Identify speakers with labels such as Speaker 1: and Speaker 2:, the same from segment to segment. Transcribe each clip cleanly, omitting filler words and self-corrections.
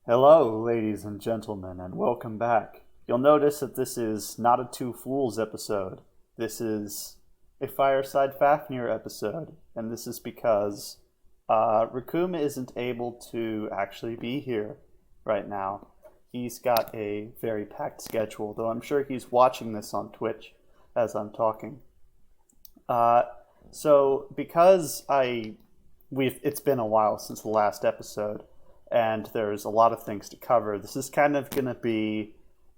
Speaker 1: Hello, ladies and gentlemen, and welcome back. You'll notice that this is not a Two Fools episode. This is a Fireside Fafnir episode, and this is because Rakum isn't able to actually be here right now. He's got a very packed schedule, though I'm sure he's watching this on Twitch as I'm talking. Uh, so because it's been a while since the last episode, and there's a lot of things to cover. This is kind of going to be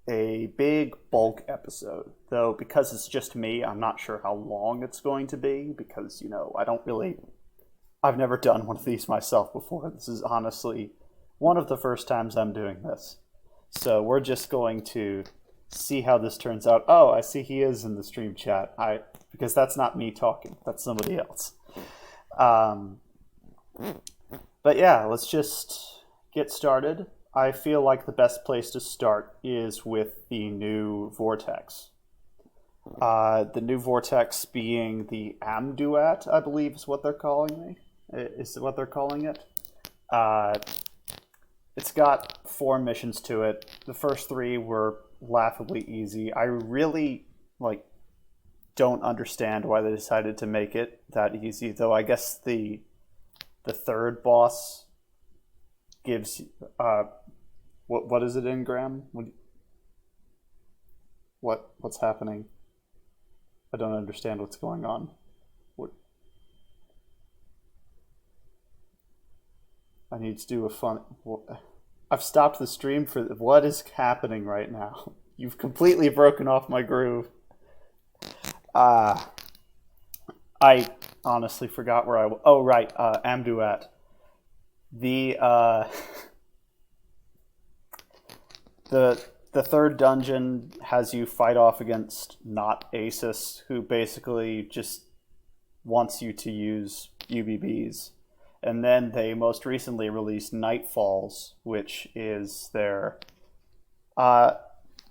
Speaker 1: a big bulk episode, though because it's just me, I'm not sure how long it's going to be because, I've never done one of these myself before. This is honestly one of the first times I'm doing this. So we're just going to see how this turns out. Oh, I see he is in the stream chat. Because that's not me talking, that's somebody else. But yeah, let's just get started. I feel like the best place to start is with the new Vortex. The new Vortex being the Amduat, I believe is what they're calling me. Is what they're calling it. It's got 4 missions to it. The first 3 were laughably easy. I really don't understand why they decided to make it that easy, though I guess the third boss gives what is it in Graham? What's happening? I don't understand what's going on. I need to do a fun. I've stopped the stream for what is happening right now. You've completely broken off my groove. I honestly forgot where I. Oh right, Amduat. The the third dungeon has you fight off against not Asus, who basically just wants you to use UBBs. And then they most recently released Nightfalls, which is their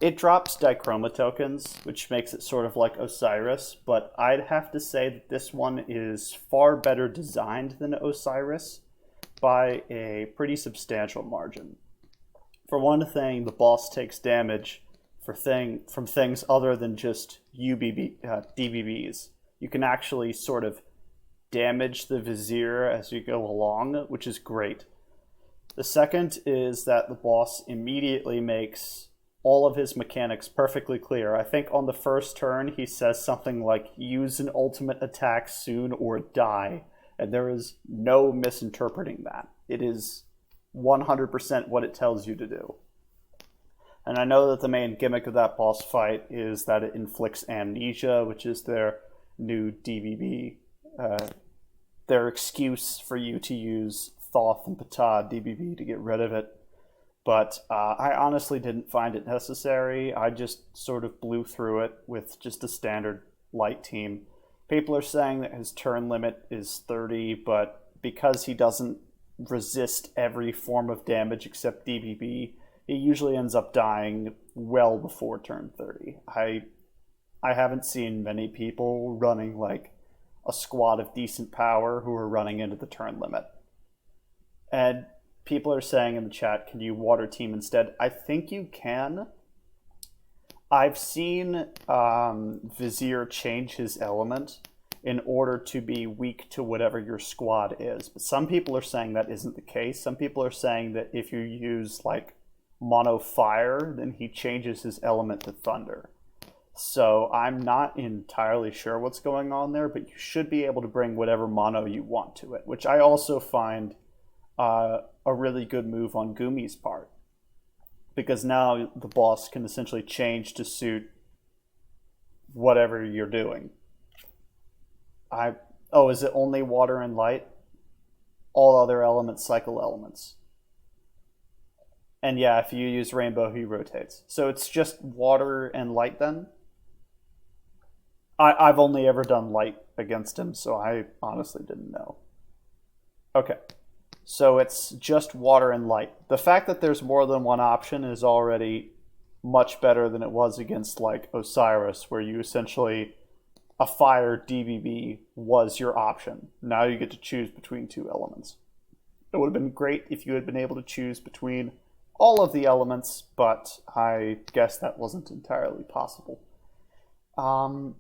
Speaker 1: it drops dichroma tokens, which makes it sort of like Osiris, but I'd have to say that this one is far better designed than Osiris by a pretty substantial margin. For one thing, the boss takes damage from things other than just DBBs. You can actually sort of damage the Vizier as you go along, which is great. The second is that the boss immediately makes all of his mechanics perfectly clear. I think on the first turn he says something like, use an ultimate attack soon or die. And there is no misinterpreting that. It is 100% what it tells you to do. And I know that the main gimmick of that boss fight is that it inflicts amnesia, which is their new DBB, their excuse for you to use Thoth and Ptah DBB to get rid of it. But I honestly didn't find it necessary. I just sort of blew through it with just a standard light team. People are saying that his turn limit is 30, but because he doesn't resist every form of damage except DBB, he usually ends up dying well before turn 30. I haven't seen many people running like a squad of decent power who are running into the turn limit. And people are saying in the chat, can you water team instead? I think you can. I've seen Vizier change his element in order to be weak to whatever your squad is. But some people are saying that isn't the case. Some people are saying that if you use like mono fire, then he changes his element to thunder. So I'm not entirely sure what's going on there, but you should be able to bring whatever mono you want to it, which I also find a really good move on Gumi's part. Because now the boss can essentially change to suit whatever you're doing. Is it only water and light? All other elements cycle elements. And yeah, if you use rainbow, he rotates. So it's just water and light then? I've only ever done light against him, so I honestly didn't know. Okay. So it's just water and light. The fact that there's more than one option is already much better than it was against like Osiris, where you essentially a fire DBB was your option. Now you get to choose between 2 elements. It would have been great if you had been able to choose between all of the elements, but I guess that wasn't entirely possible. Um,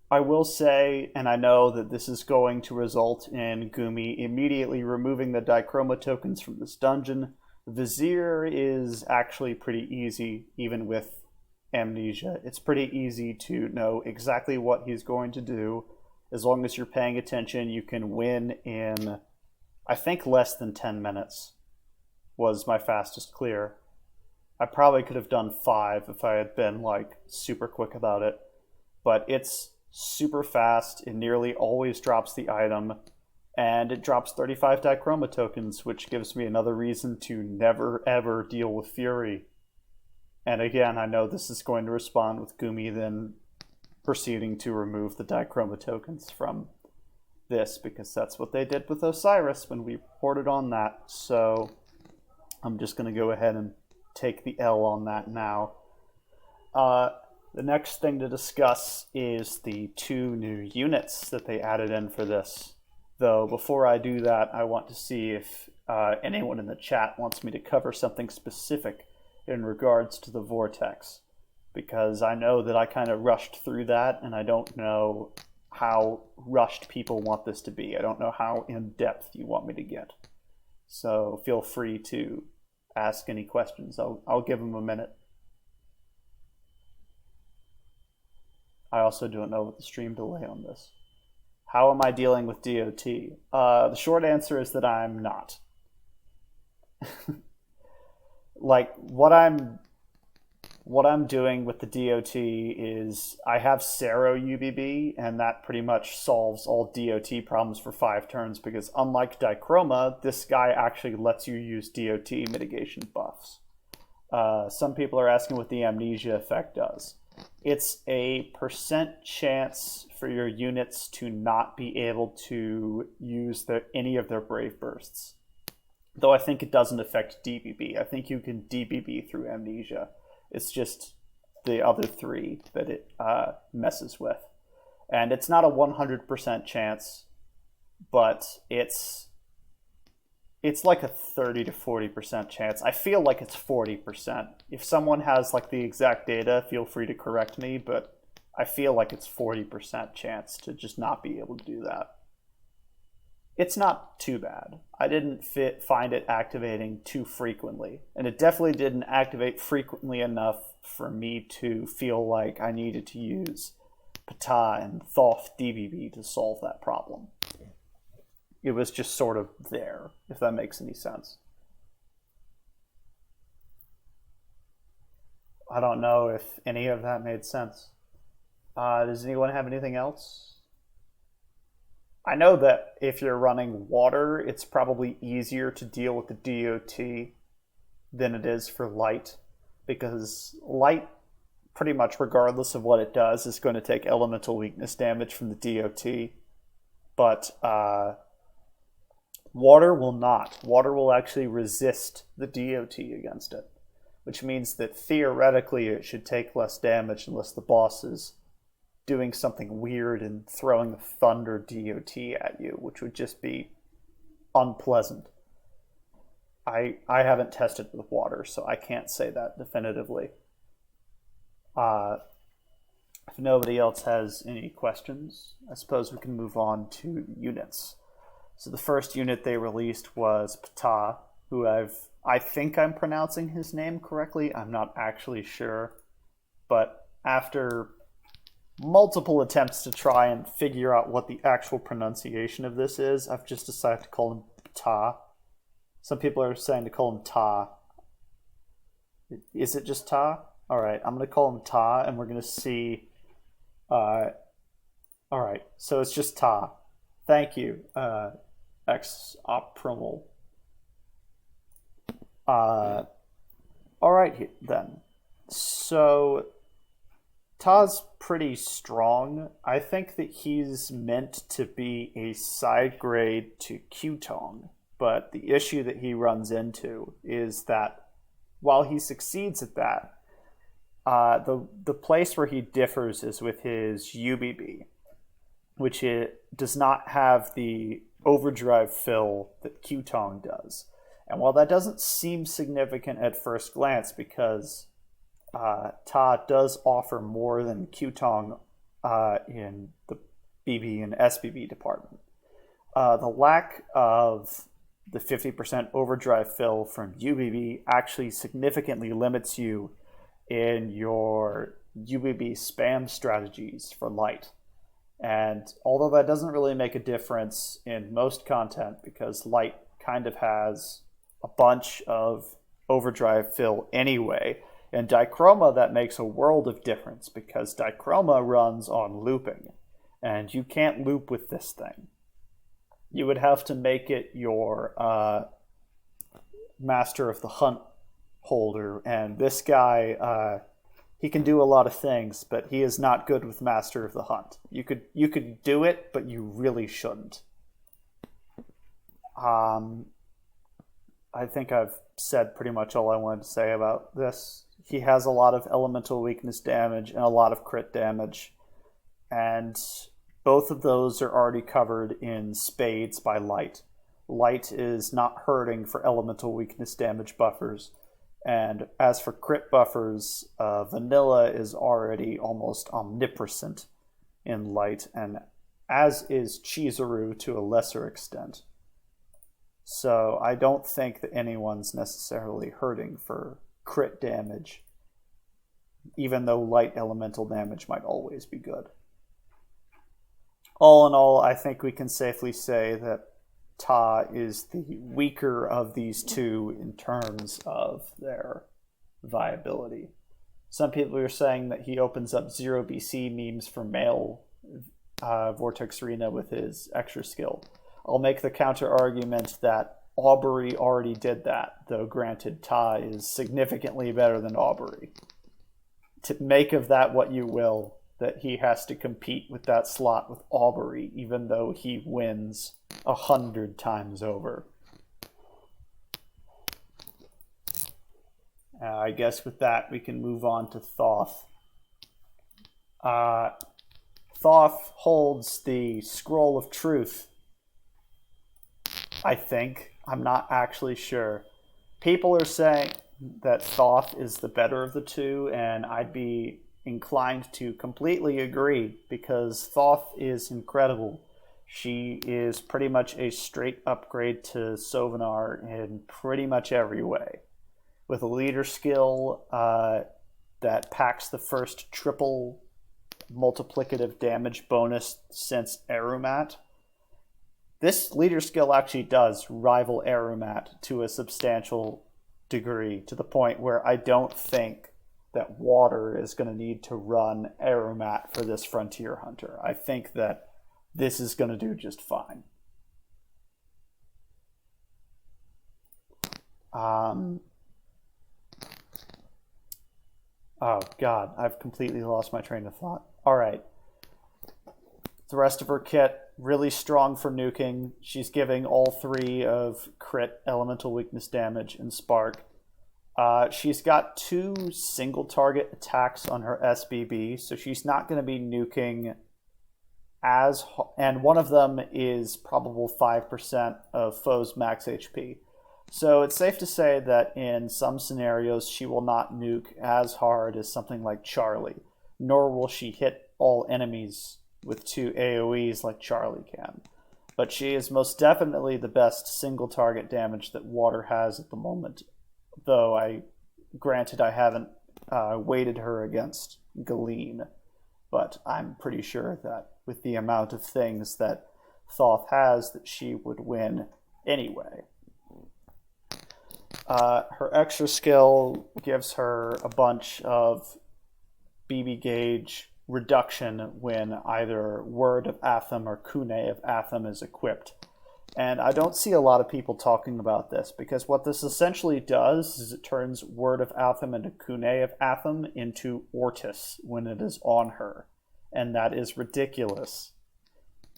Speaker 1: I will say, and I know that this is going to result in Gumi immediately removing the Dichroma tokens from this dungeon. Vizier is actually pretty easy, even with Amnesia. It's pretty easy to know exactly what he's going to do. As long as you're paying attention, you can win in, I think, less than 10 minutes was my fastest clear. I probably could have done 5 if I had been like super quick about it, but it's super fast. It nearly always drops the item, and it drops 35 Dichroma tokens, which gives me another reason to never ever deal with Fury. And again, I know this is going to respond with Gumi then proceeding to remove the Dichroma tokens from this, because that's what they did with Osiris when we reported on that. So I'm just going to go ahead and take the L on that now. The next thing to discuss is the 2 new units that they added in for this. Though before I do that, I want to see if anyone in the chat wants me to cover something specific in regards to the Vortex. Because I know that I kind of rushed through that, and I don't know how rushed people want this to be. I don't know how in-depth you want me to get. So feel free to ask any questions. I'll give them a minute. I also don't know what the stream delay on this. How am I dealing with DOT? The short answer is that I'm not. Like, what I'm doing with the DOT is I have Sero UBB, and that pretty much solves all DOT problems for 5 turns, because unlike Dichroma, this guy actually lets you use DOT mitigation buffs. Some people are asking what the Amnesia effect does. It's a % chance for your units to not be able to use any of their Brave Bursts. Though I think it doesn't affect DBB. I think you can DBB through Amnesia. It's just the other 3 that it messes with. And it's not a 100% chance, but it's like a 30 to 40% chance. I feel like it's 40%. If someone has like the exact data, feel free to correct me, but I feel like it's 40% chance to just not be able to do that. It's not too bad. I didn't find it activating too frequently, and it definitely didn't activate frequently enough for me to feel like I needed to use Ptah and Thoth DBB to solve that problem. It was just sort of there, if that makes any sense. I don't know if any of that made sense. Does anyone have anything else? I know that if you're running water, it's probably easier to deal with the DOT than it is for light, because light, pretty much regardless of what it does, is going to take elemental weakness damage from the DOT. But water will not. Water will actually resist the DOT against it, which means that theoretically it should take less damage unless the boss is doing something weird and throwing the thunder DOT at you, which would just be unpleasant. I haven't tested with water, so I can't say that definitively. If nobody else has any questions, I suppose we can move on to units. So the first unit they released was Ptah, who I think I'm pronouncing his name correctly. I'm not actually sure. But after multiple attempts to try and figure out what the actual pronunciation of this is, I've just decided to call him Ptah. Some people are saying to call him Ta. Is it just Ta? All right, I'm going to call him Ta, and we're going to see. All right, so it's just Ta. Thank you, X-Oprimal. All right, then. So Ta's pretty strong. I think that he's meant to be a side grade to Qtong, but the issue that he runs into is that while he succeeds at that, the place where he differs is with his UBB, which it does not have the overdrive fill that Qtong does. And while that doesn't seem significant at first glance, because Ta does offer more than Qtong in the BB and SBB department, the lack of the 50% overdrive fill from UBB actually significantly limits you in your UBB spam strategies for light. And although that doesn't really make a difference in most content, because light kind of has a bunch of overdrive fill anyway, in dichroma that makes a world of difference, because dichroma runs on looping, and you can't loop with this thing. You would have to make it your Master of the Hunt holder, and this guy, he can do a lot of things, but he is not good with Master of the Hunt. You could do it, but you really shouldn't. I think I've said pretty much all I wanted to say about this. He has a lot of elemental weakness damage and a lot of crit damage, and both of those are already covered in spades by light. Light is not hurting for elemental weakness damage buffers. And as for crit buffers, vanilla is already almost omnipresent in light, and as is Chizuru to a lesser extent. So I don't think that anyone's necessarily hurting for crit damage, even though light elemental damage might always be good. All in all, I think we can safely say that Ta is the weaker of these two in terms of their viability. Some people are saying that he opens up 0 BC memes for male Vortex Arena with his extra skill. I'll make the counter argument that Aubrey already did that, though granted Ta is significantly better than Aubrey. To make of that what you will, that he has to compete with that slot with Aubrey, even though he wins 100 times over. I guess with that, we can move on to Thoth. Thoth holds the Scroll of Truth, I think. I'm not actually sure. People are saying that Thoth is the better of the two, and I'd be inclined to completely agree, because Thoth is incredible. She is pretty much a straight upgrade to Sovenar in pretty much every way. With a leader skill that packs the first triple multiplicative damage bonus since Arumat. This leader skill actually does rival Arumat to a substantial degree, to the point where I don't think that Water is going to need to run Arumat for this Frontier Hunter. I think that this is going to do just fine. Oh god, I've completely lost my train of thought. Alright. The rest of her kit, really strong for nuking. She's giving all 3 of crit, elemental weakness damage, and spark. She's got 2 single target attacks on her SBB, so she's not going to be nuking and one of them is probable 5% of foes' max HP. So it's safe to say that in some scenarios she will not nuke as hard as something like Charlie, nor will she hit all enemies with 2 AoEs like Charlie can. But she is most definitely the best single target damage that Water has at the moment, though granted I haven't weighted her against Galeen, but I'm pretty sure that with the amount of things that Thoth has, that she would win anyway. Her extra skill gives her a bunch of BB gauge reduction when either Word of Atham or Kune of Atham is equipped. And I don't see a lot of people talking about this, because what this essentially does is it turns Word of Atham and Kune of Atham into Ortis when it is on her. And that is ridiculous.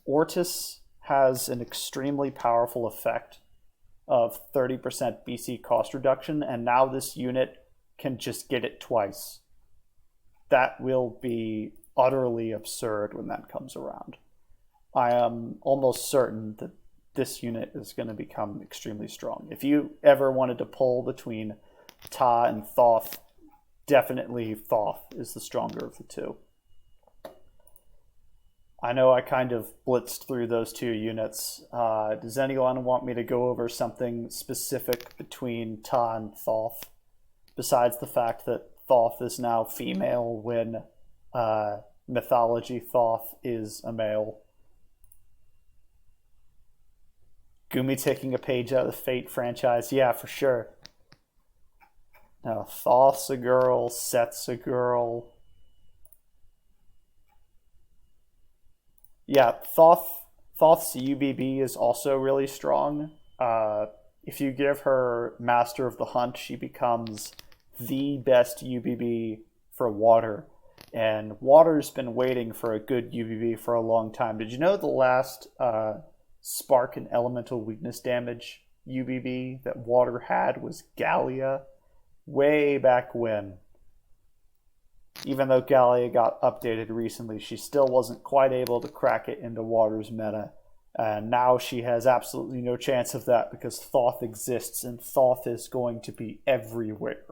Speaker 1: Ortis has an extremely powerful effect of 30% BC cost reduction, and now this unit can just get it twice. That will be utterly absurd when that comes around. I am almost certain that this unit is going to become extremely strong. If you ever wanted to pull between Ta and Thoth, definitely Thoth is the stronger of the two. I know I kind of blitzed through those two units. Does anyone want me to go over something specific between Ta and Thoth, besides the fact that Thoth is now female when mythology Thoth is a male? Gumi taking a page out of the Fate franchise. Yeah, for sure. Now, Thoth's a girl, Set's a girl. Yeah, Thoth's UBB is also really strong. If you give her Master of the Hunt, she becomes the best UBB for water. And water's been waiting for a good UBB for a long time. Did you know the last spark and elemental weakness damage UBB that water had was Gallia? Way back when. Even though Gallia got updated recently, she still wasn't quite able to crack it into Water's meta. And now she has absolutely no chance of that because Thoth exists and Thoth is going to be everywhere.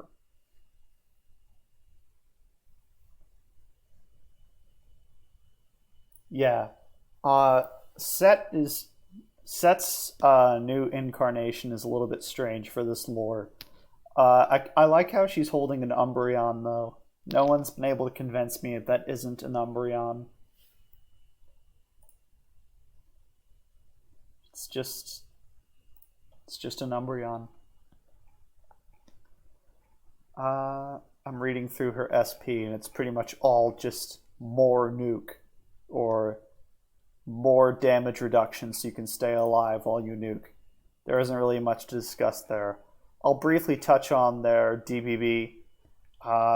Speaker 1: Yeah. Set's new incarnation is a little bit strange for this lore. I like how she's holding an Umbreon, though. No one's been able to convince me that isn't an Umbreon. It's just an Umbreon. I'm reading through her SP, and it's pretty much all just more nuke or more damage reduction so you can stay alive while you nuke. There isn't really much to discuss there. I'll briefly touch on their DBB.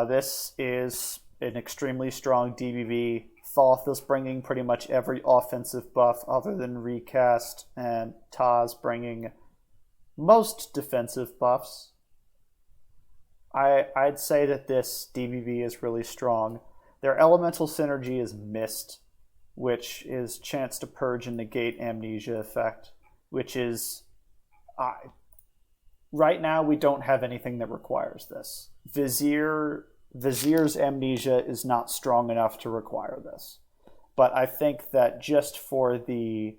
Speaker 1: This is an extremely strong DBB. Thoth is bringing pretty much every offensive buff other than Recast, and Ta's bringing most defensive buffs. I'd say that this DBB is really strong. Their elemental synergy is Mist, which is chance to purge and negate amnesia effect, which is... right now, we don't have anything that requires this. Vizier's amnesia is not strong enough to require this. But I think that just for the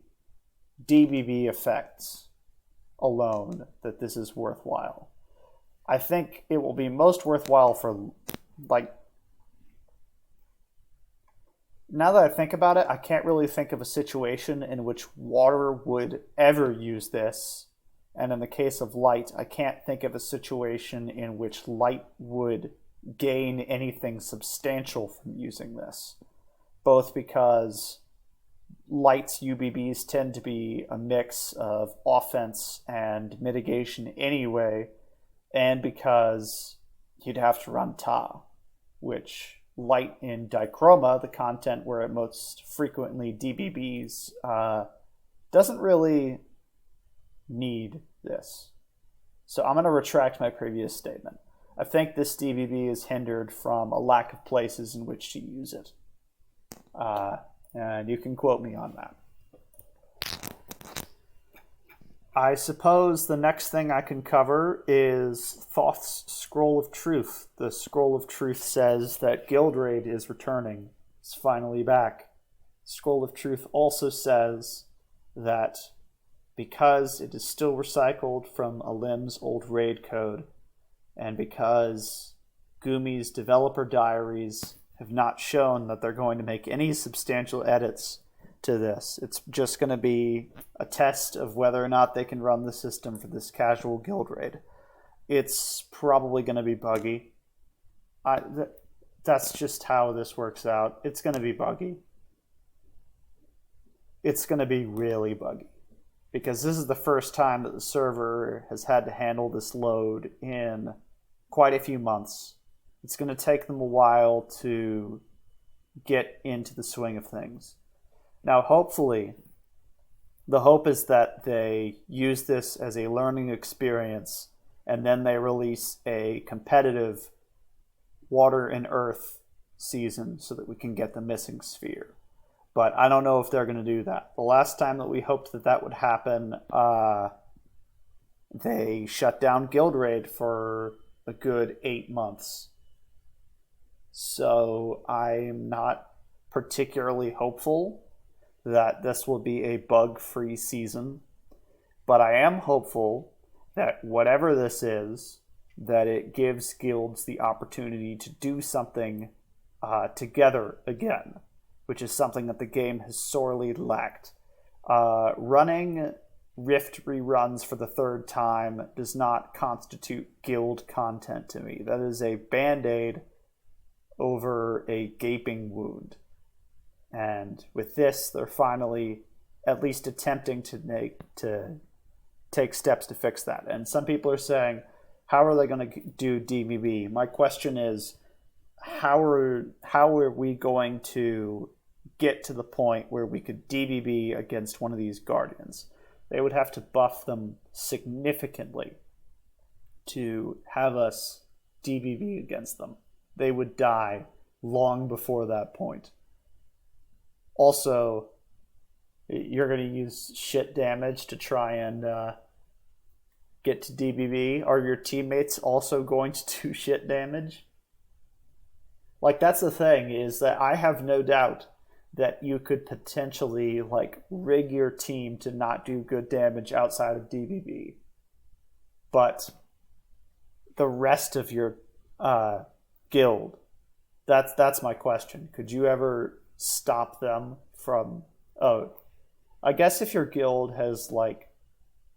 Speaker 1: DBB effects alone, that this is worthwhile. I think it will be most worthwhile for, like... Now that I think about it, I can't really think of a situation in which water would ever use this. And in the case of light, I can't think of a situation in which light would gain anything substantial from using this. Both because light's UBBs tend to be a mix of offense and mitigation anyway, and because you'd have to run Ta, which light in Dichroma, the content where it most frequently DBBs, doesn't really need this. So I'm going to retract my previous statement. I think this DBB is hindered from a lack of places in which to use it. And you can quote me on that. I suppose the next thing I can cover is Thoth's Scroll of Truth. The Scroll of Truth says that Gildraid is returning. It's finally back. Scroll of Truth also says that because it is still recycled from Alim's old raid code, and because Gumi's developer diaries have not shown that they're going to make any substantial edits to this, it's just going to be a test of whether or not they can run the system for this casual guild raid. It's probably going to be buggy. That's just how this works out. It's going to be buggy. It's going to be really buggy. Because this is the first time that the server has had to handle this load in quite a few months. It's going to take them a while to get into the swing of things. Now, hopefully, the hope is that they use this as a learning experience, and then they release a competitive Water and Earth season so that we can get the missing sphere. But I don't know if they're going to do that. The last time that we hoped that that would happen, they shut down Guild Raid for a good 8 months. So I'm not particularly hopeful that this will be a bug-free season. But I am hopeful that whatever this is, that it gives guilds the opportunity to do something together again, which is something that the game has sorely lacked. Running Rift reruns for the third time does not constitute guild content to me. That is a band-aid over a gaping wound. And with this, they're finally at least attempting to take steps to fix that. And some people are saying, how are they going to do DBB? My question is, how are we going to get to the point where we could DBB against one of these Guardians? They would have to buff them significantly to have us DBB against them. They would die long before that point. Also, you're going to use shit damage to try and get to DBB. Are your teammates also going to do shit damage? Like, that's the thing, is that I have no doubt that you could potentially, like, rig your team to not do good damage outside of DBB. But the rest of your guild, that's my question. Could you ever stop them from... Oh, I guess if your guild has, like,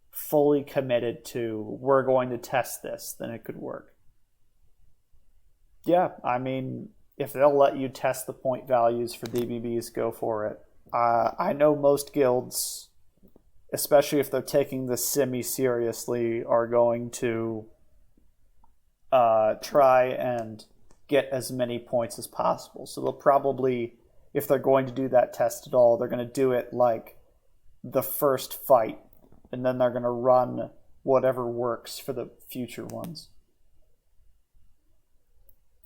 Speaker 1: fully committed to, we're going to test this, then it could work. Yeah, I mean, if they'll let you test the point values for DBBs, go for it. I know most guilds, especially if they're taking this semi-seriously, are going to try and get as many points as possible. So they'll probably, if they're going to do that test at all, they're going to do it like the first fight, and then they're going to run whatever works for the future ones.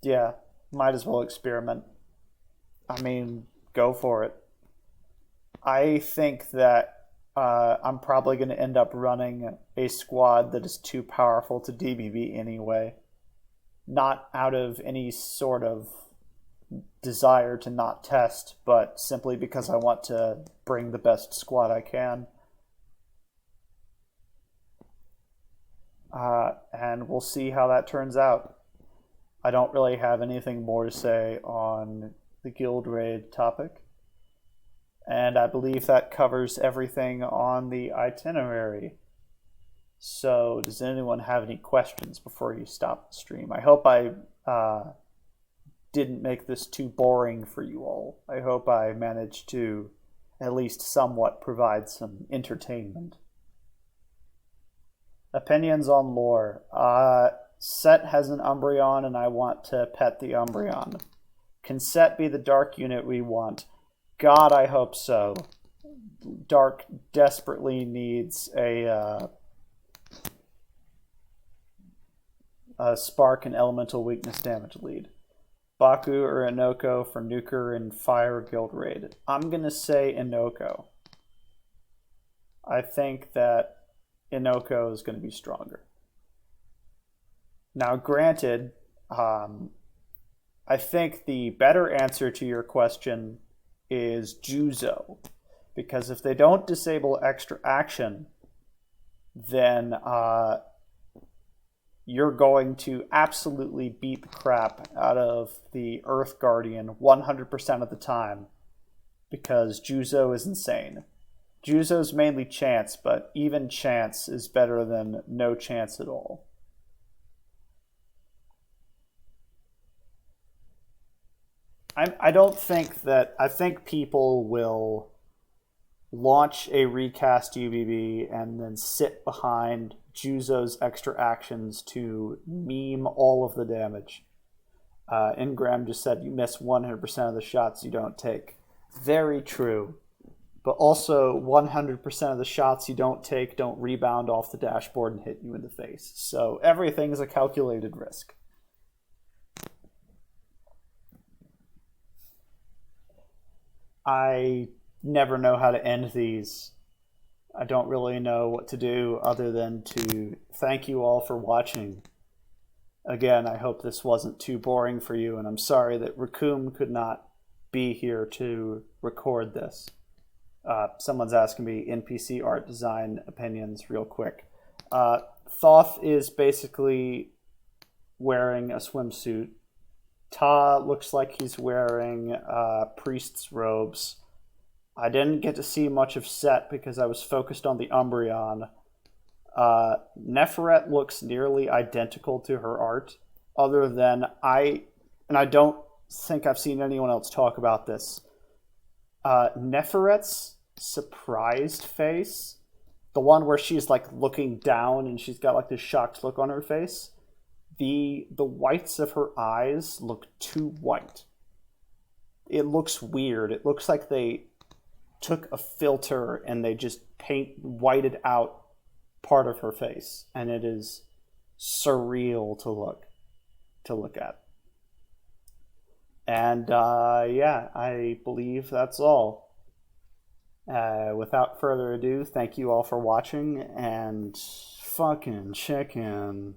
Speaker 1: Yeah, might as well experiment. I mean, go for it. I think that I'm probably going to end up running a squad that is too powerful to DBB anyway. Not out of any sort of desire to not test, but simply because I want to bring the best squad I can. And we'll see how that turns out. I don't really have anything more to say on the Guild Raid topic. And I believe that covers everything on the itinerary. So does anyone have any questions before you stop the stream? I hope I didn't make this too boring for you all. I hope I managed to at least somewhat provide some entertainment. Opinions on lore. Set has an Umbreon and I want to pet the Umbreon. Can Set be the Dark unit we want? God, I hope so. Dark desperately needs a Spark and Elemental Weakness damage lead. Baku or Inoko for Nuker and Fire Guild Raid. I'm going to say Inoko. I think that Inoko is going to be stronger. Now, granted, I think the better answer to your question is Juzo. Because if they don't disable extra action, then you're going to absolutely beat the crap out of the Earth Guardian 100% of the time. Because Juzo is insane. Juzo's mainly chance, but even chance is better than no chance at all. I think people will launch a recast UBB and then sit behind Juzo's extra actions to meme all of the damage. Ingram just said you miss 100% of the shots you don't take. Very true. But also 100% of the shots you don't take don't rebound off the dashboard and hit you in the face. So everything is a calculated risk. I never know how to end these. I don't really know what to do other than to thank you all for watching. Again, I hope this wasn't too boring for you, and I'm sorry that Raccoon could not be here to record this. Someone's asking me NPC art design opinions real quick. Thoth is basically wearing a swimsuit. Ta looks like he's wearing priest's robes. I didn't get to see much of Set because I was focused on the Umbreon. Neferet looks nearly identical to her art, other than and I don't think I've seen anyone else talk about this. Neferet's surprised face, the one where she's like looking down and she's got like this shocked look on her face, the whites of her eyes look too white. It looks weird. It looks like they took a filter and they just whited out part of her face, and it is surreal to look at. And yeah, I believe that's all. Without further ado, thank you all for watching, and fucking chicken.